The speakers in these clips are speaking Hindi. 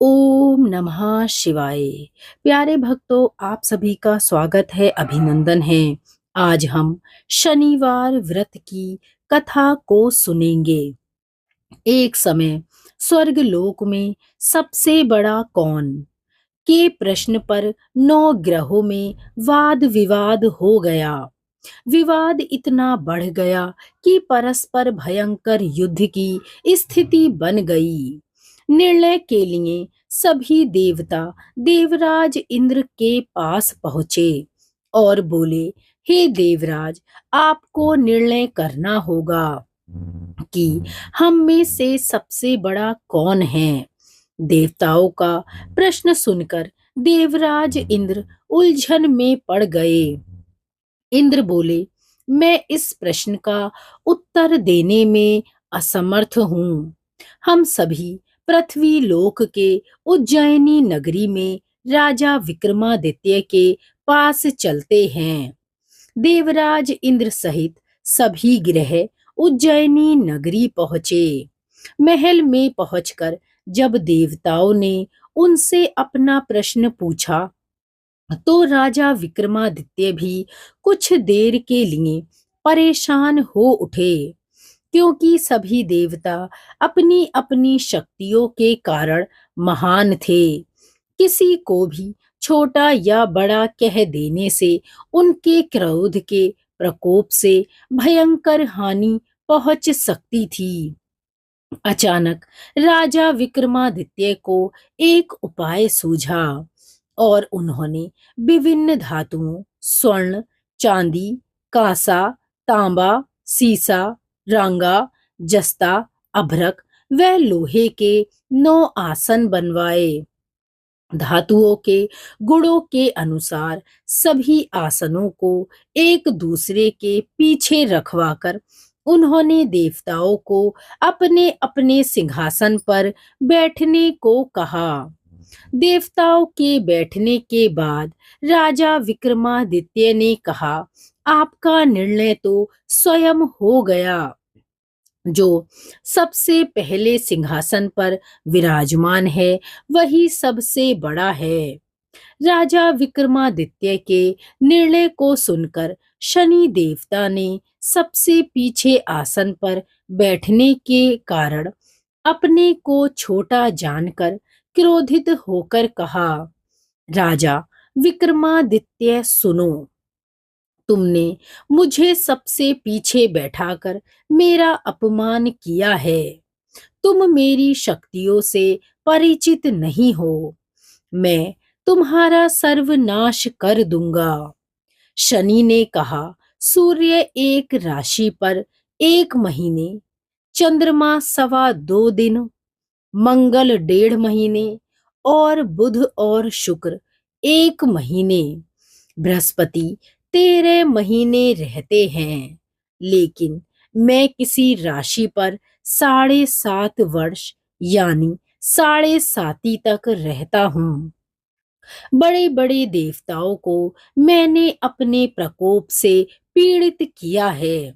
ओम नमः शिवाय। प्यारे भक्तों, आप सभी का स्वागत है, अभिनंदन है। आज हम शनिवार व्रत की कथा को सुनेंगे। एक समय स्वर्ग लोक में सबसे बड़ा कौन के प्रश्न पर 9 ग्रहों में वाद विवाद हो गया। विवाद इतना बढ़ गया कि परस्पर भयंकर युद्ध की स्थिति बन गई। निर्णय के लिए सभी देवता देवराज इंद्र के पास पहुंचे और बोले, हे देवराज, आपको निर्णय करना होगा कि हम में से सबसे बड़ा कौन है। देवताओं का प्रश्न सुनकर देवराज इंद्र उलझन में पड़ गए। इंद्र बोले, मैं इस प्रश्न का उत्तर देने में असमर्थ हूँ। हम सभी पृथ्वी लोक के उज्जैनी नगरी में राजा विक्रमादित्य के पास चलते हैं। देवराज इंद्र सहित सभी ग्रह उज्जैनी नगरी पहुँचे। महल में पहुंचकर जब देवताओं ने उनसे अपना प्रश्न पूछा तो राजा विक्रमादित्य भी कुछ देर के लिए परेशान हो उठे, क्योंकि सभी देवता अपनी अपनी शक्तियों के कारण महान थे। किसी को भी छोटा या बड़ा कह देने से उनके क्रोध के प्रकोप से भयंकर हानि पहुंच सकती थी। अचानक राजा विक्रमादित्य को एक उपाय सूझा और उन्होंने विभिन्न धातुओं स्वर्ण, चांदी, कांसा, तांबा, सीसा, रांगा, जस्ता, अभ्रक व लोहे के 9 आसन बनवाए। धातुओं के गुणों के अनुसार सभी आसनों को एक दूसरे के पीछे रखवाकर उन्होंने देवताओं को अपने अपने सिंहासन पर बैठने को कहा। देवताओं के बैठने के बाद राजा विक्रमादित्य ने कहा, आपका निर्णय तो स्वयं हो गया। जो सबसे पहले सिंहासन पर विराजमान है वही सबसे बड़ा है। राजा विक्रमादित्य के निर्णय को सुनकर शनि देवता ने सबसे पीछे आसन पर बैठने के कारण अपने को छोटा जानकर क्रोधित होकर कहा, राजा विक्रमादित्य सुनो, तुमने मुझे सबसे पीछे बैठाकर मेरा अपमान किया है। तुम मेरी शक्तियों से परिचित नहीं हो। मैं तुम्हारा सर्वनाश कर दूंगा। शनि ने कहा, सूर्य एक राशि पर 1 महीने, चंद्रमा 2.25 दिन, मंगल 1.5 महीने और बुध और शुक्र 1 महीने, बृहस्पति 13 महीने रहते हैं। लेकिन मैं किसी राशि पर 7.5 वर्ष यानी 7.5 तक रहता हूँ। बड़े बड़े देवताओं को मैंने अपने प्रकोप से पीड़ित किया है।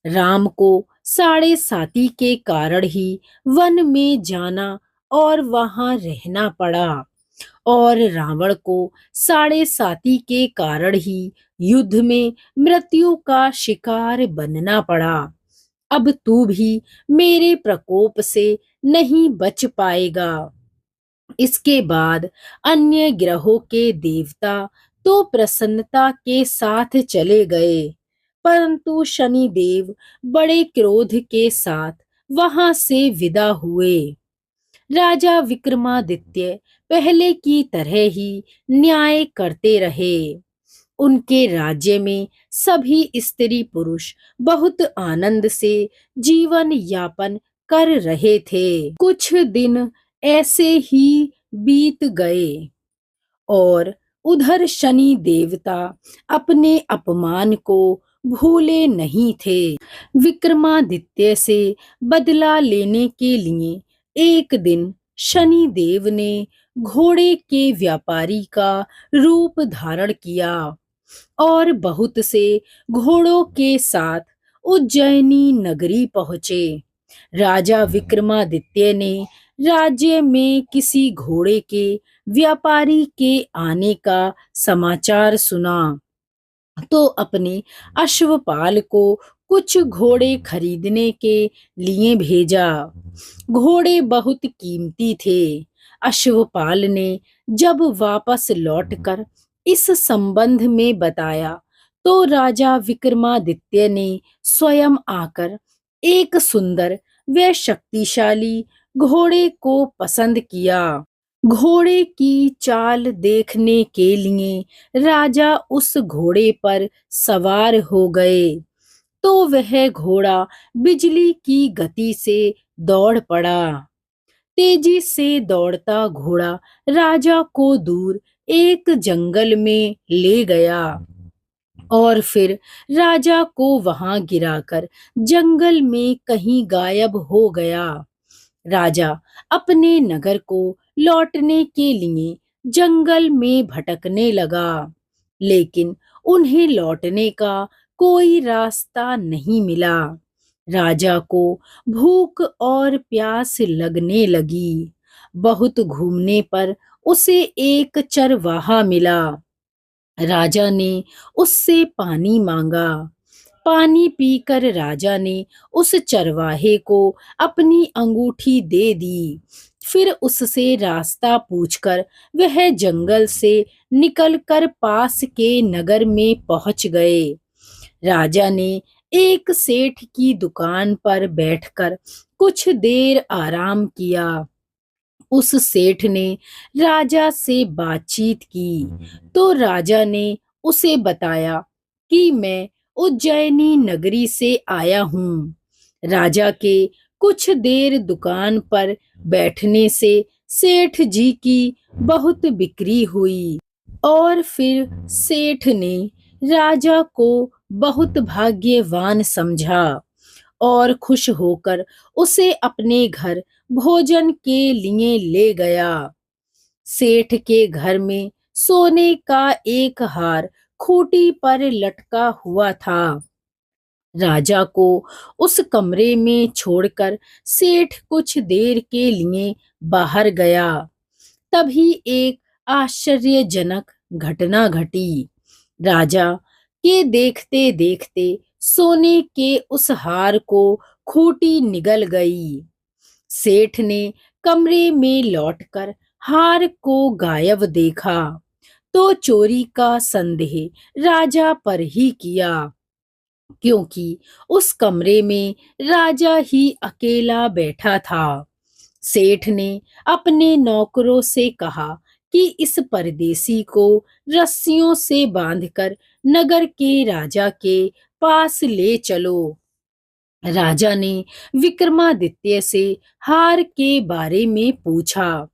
राम को 7.5 के कारण ही वन में जाना और वहां रहना पड़ा और रावण को 7.5 के कारण ही युद्ध में मृत्यु का शिकार बनना पड़ा। अब तू भी मेरे प्रकोप से नहीं बच पाएगा। इसके बाद अन्य ग्रहों के देवता तो प्रसन्नता के साथ चले गए, परंतु शनिदेव बड़े क्रोध के साथ वहां से विदा हुए। राजा विक्रमादित्य पहले की तरह ही न्याय करते रहे। उनके राज्य में सभी स्त्री पुरुष बहुत आनंद से जीवन यापन कर रहे थे। कुछ दिन ऐसे ही बीत गए और उधर शनि देवता अपने अपमान को भूले नहीं थे। विक्रमादित्य से बदला लेने के लिए एक दिन शनि देव ने घोड़े के व्यापारी का रूप धारण किया और बहुत से घोड़ों के साथ उज्जैनी नगरी पहुंचे। राजा विक्रमादित्य ने राज्य में किसी घोड़े के व्यापारी के आने का समाचार सुना तो अपने अश्वपाल को कुछ घोड़े खरीदने के लिए भेजा। घोड़े बहुत कीमती थे। अश्वपाल ने जब वापस लौटकर इस संबंध में बताया तो राजा विक्रमादित्य ने स्वयं आकर एक सुंदर व शक्तिशाली घोड़े को पसंद किया। घोड़े की चाल देखने के लिए राजा उस घोड़े पर सवार हो गए तो वह घोड़ा बिजली की गति से दौड़ पड़ा। तेजी से दौड़ता घोड़ा राजा को दूर एक जंगल में ले गया और फिर राजा को वहां गिराकर जंगल में कहीं गायब हो गया। राजा अपने नगर को लौटने के लिए जंगल में भटकने लगा, लेकिन उन्हें लौटने का कोई रास्ता नहीं मिला। राजा को भूख और प्यास लगने लगी। बहुत घूमने पर उसे एक चरवाहा मिला। राजा ने उससे पानी मांगा। पानी पीकर राजा ने उस चरवाहे को अपनी अंगूठी दे दी। फिर उससे रास्ता पूछकर वह जंगल से निकलकर पास के नगर में पहुंच गए। राजा ने एक सेठ की दुकान पर बैठकर कुछ देर आराम किया। उस सेठ ने राजा से बातचीत की तो राजा ने उसे बताया कि मैं उज्जैनी नगरी से आया हूँ। राजा के कुछ देर दुकान पर बैठने से सेठ जी की बहुत बिक्री हुई और फिर सेठ ने राजा को बहुत भाग्यवान समझा और खुश होकर उसे अपने घर भोजन के लिए ले गया। सेठ के घर में सोने का एक हार खूंटी पर लटका हुआ था। राजा को उस कमरे में छोड़कर सेठ कुछ देर के लिए बाहर गया। तभी एक आश्चर्यजनक घटना घटी। राजा के देखते देखते सोने के उस हार को खूंटी निगल गई। सेठ ने कमरे में लौटकर हार को गायब देखा तो चोरी का संदेह राजा पर ही किया, क्योंकि उस कमरे में राजा ही अकेला बैठा था। सेठ ने अपने नौकरों से कहा कि इस परदेसी को रस्सियों से बांधकर नगर के राजा के पास ले चलो। राजा ने विक्रमादित्य से हार के बारे में पूछा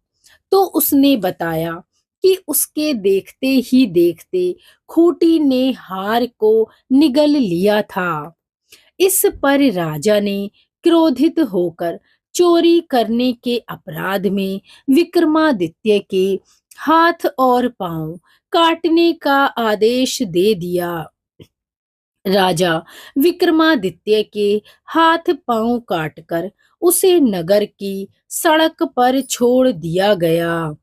तो उसने बताया कि उसके देखते ही देखते खूंटी ने हार को निगल लिया था। इस पर राजा ने क्रोधित होकर चोरी करने के अपराध में विक्रमादित्य के हाथ और पांव काटने का आदेश दे दिया। राजा विक्रमादित्य के हाथ पांव काटकर उसे नगर की सड़क पर छोड़ दिया गया।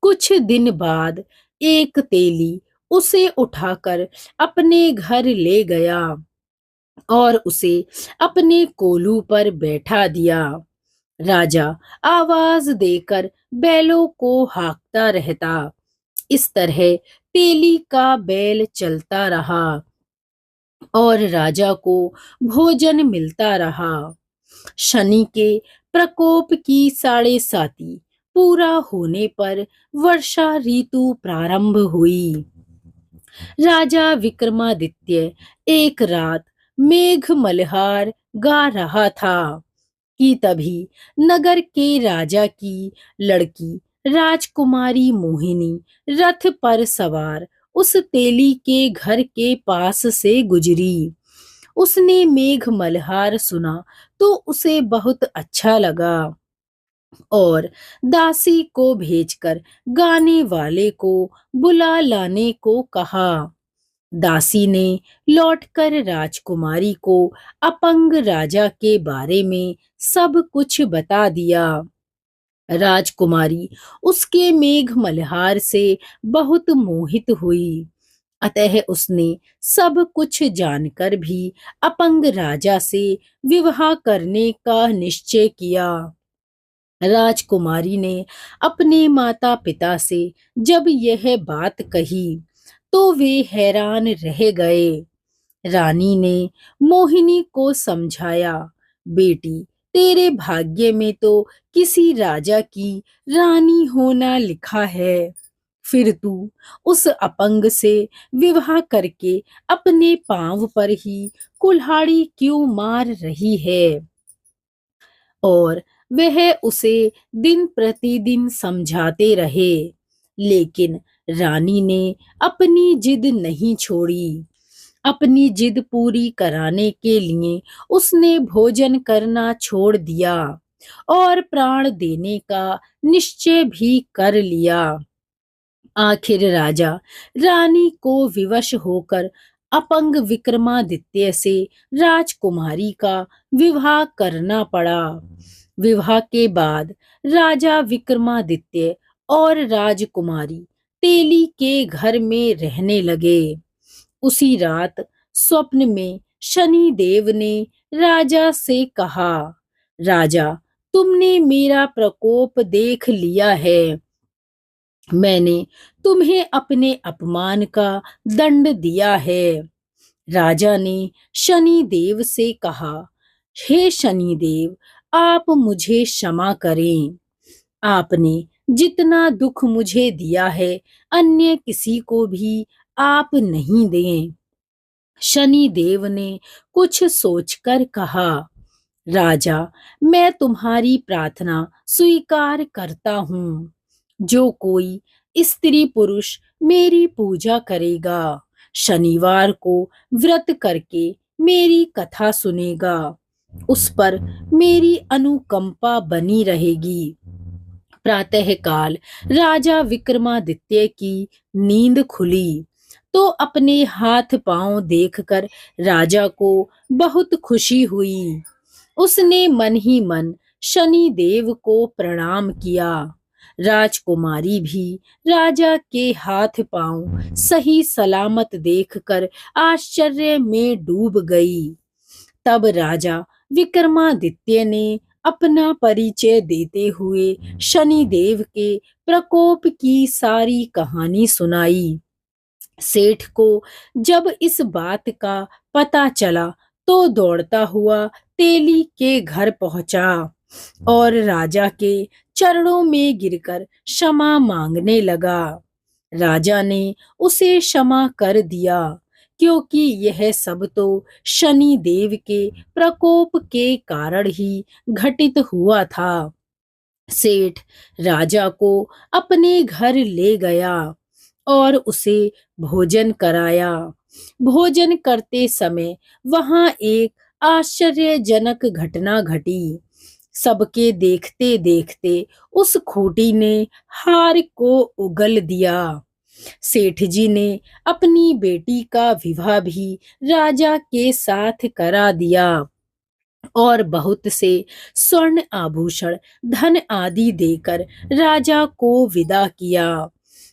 कुछ दिन बाद एक तेली उसे उठाकर अपने घर ले गया और उसे अपने कोलू पर बैठा दिया। राजा आवाज देकर बैलों को हाँकता रहता। इस तरह तेली का बैल चलता रहा और राजा को भोजन मिलता रहा। शनि के प्रकोप की 7.5 पूरा होने पर वर्षा ऋतु प्रारंभ हुई। राजा विक्रमादित्य एक रात मेघ मल्हार गा रहा था कि तभी नगर के राजा की लड़की राजकुमारी मोहिनी रथ पर सवार उस तेली के घर के पास से गुजरी। उसने मेघ मल्हार सुना तो उसे बहुत अच्छा लगा और दासी को भेजकर गाने वाले को बुला लाने को कहा। दासी ने लौटकर राजकुमारी को अपंग राजा के बारे में सब कुछ बता दिया। राजकुमारी उसके मेघ मल्हार से बहुत मोहित हुई। अतः उसने सब कुछ जानकर भी अपंग राजा से विवाह करने का निश्चय किया। राजकुमारी ने अपने माता पिता से जब यह बात कही तो वे हैरान रह गए। रानी ने मोहिनी को समझाया, बेटी, तेरे भाग्य में तो किसी राजा की रानी होना लिखा है, फिर तू उस अपंग से विवाह करके अपने पांव पर ही कुल्हाड़ी क्यों मार रही है। और वह उसे दिन प्रतिदिन समझाते रहे, लेकिन रानी ने अपनी जिद नहीं छोड़ी। अपनी जिद पूरी कराने के लिए उसने भोजन करना छोड़ दिया और प्राण देने का निश्चय भी कर लिया। आखिर राजा रानी को विवश होकर अपंग विक्रमादित्य से राजकुमारी का विवाह करना पड़ा। विवाह के बाद राजा विक्रमादित्य और राजकुमारी तेली के घर में रहने लगे। उसी रात स्वप्न में शनि देव ने राजा से कहा, राजा, तुमने मेरा प्रकोप देख लिया है। मैंने तुम्हें अपने अपमान का दंड दिया है। राजा ने शनि देव से कहा, हे शनि देव, आप मुझे क्षमा करें। आपने जितना दुख मुझे दिया है अन्य किसी को भी आप नहीं दें। शनि देव ने कुछ सोचकर कहा, राजा, मैं तुम्हारी प्रार्थना स्वीकार करता हूँ। जो कोई स्त्री पुरुष मेरी पूजा करेगा, शनिवार को व्रत करके मेरी कथा सुनेगा, उस पर मेरी अनुकंपा बनी रहेगी। प्रातःकाल राजा विक्रमादित्य की नींद खुली तो अपने हाथ पांव देखकर राजा को बहुत खुशी हुई। उसने मन ही मन शनि देव को प्रणाम किया। राजकुमारी भी राजा के हाथ पांव सही सलामत देखकर आश्चर्य में डूब गई। तब राजा विक्रमादित्य ने अपना परिचय देते हुए शनि देव के प्रकोप की सारी कहानी सुनाई। सेठ को जब इस बात का पता चला तो दौड़ता हुआ तेली के घर पहुंचा और राजा के चरणों में गिरकर क्षमा मांगने लगा। राजा ने उसे क्षमा कर दिया, क्योंकि यह सब तो शनि देव के प्रकोप के कारण ही घटित हुआ था। सेठ राजा को अपने घर ले गया और उसे भोजन कराया। भोजन करते समय वहां एक आश्चर्यजनक घटना घटी। सबके देखते देखते उस खूंटी ने हार को उगल दिया। सेठ जी ने अपनी बेटी का विवाह भी राजा के साथ करा दिया और बहुत से स्वर्ण आभूषण, धन आदि देकर राजा को विदा किया।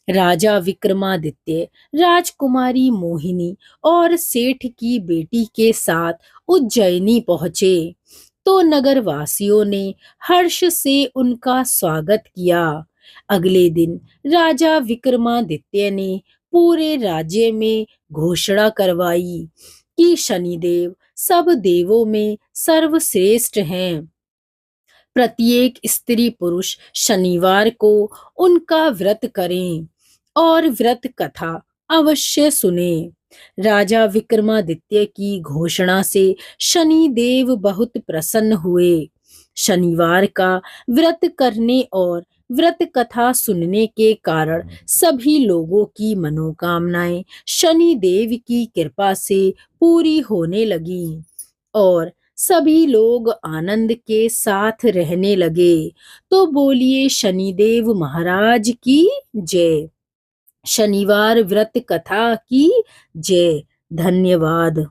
राजा विक्रमादित्य राजकुमारी मोहिनी और सेठ की बेटी के साथ उज्जैनी पहुंचे तो नगरवासियों ने हर्ष से उनका स्वागत किया। अगले दिन राजा विक्रमादित्य ने पूरे राज्य में घोषणा करवाई कि शनिदेव सब देवों में सर्वश्रेष्ठ हैं। प्रत्येक स्त्री पुरुष शनिवार को उनका व्रत करें और व्रत कथा अवश्य सुने। राजा विक्रमादित्य की घोषणा से शनि देव बहुत प्रसन्न हुए। शनिवार का व्रत करने और व्रत कथा सुनने के कारण सभी लोगों की मनोकामनाएं शनि देव की कृपा से पूरी होने लगी और सभी लोग आनंद के साथ रहने लगे। तो बोलिए शनिदेव महाराज की जय। शनिवार व्रत कथा की जय। धन्यवाद।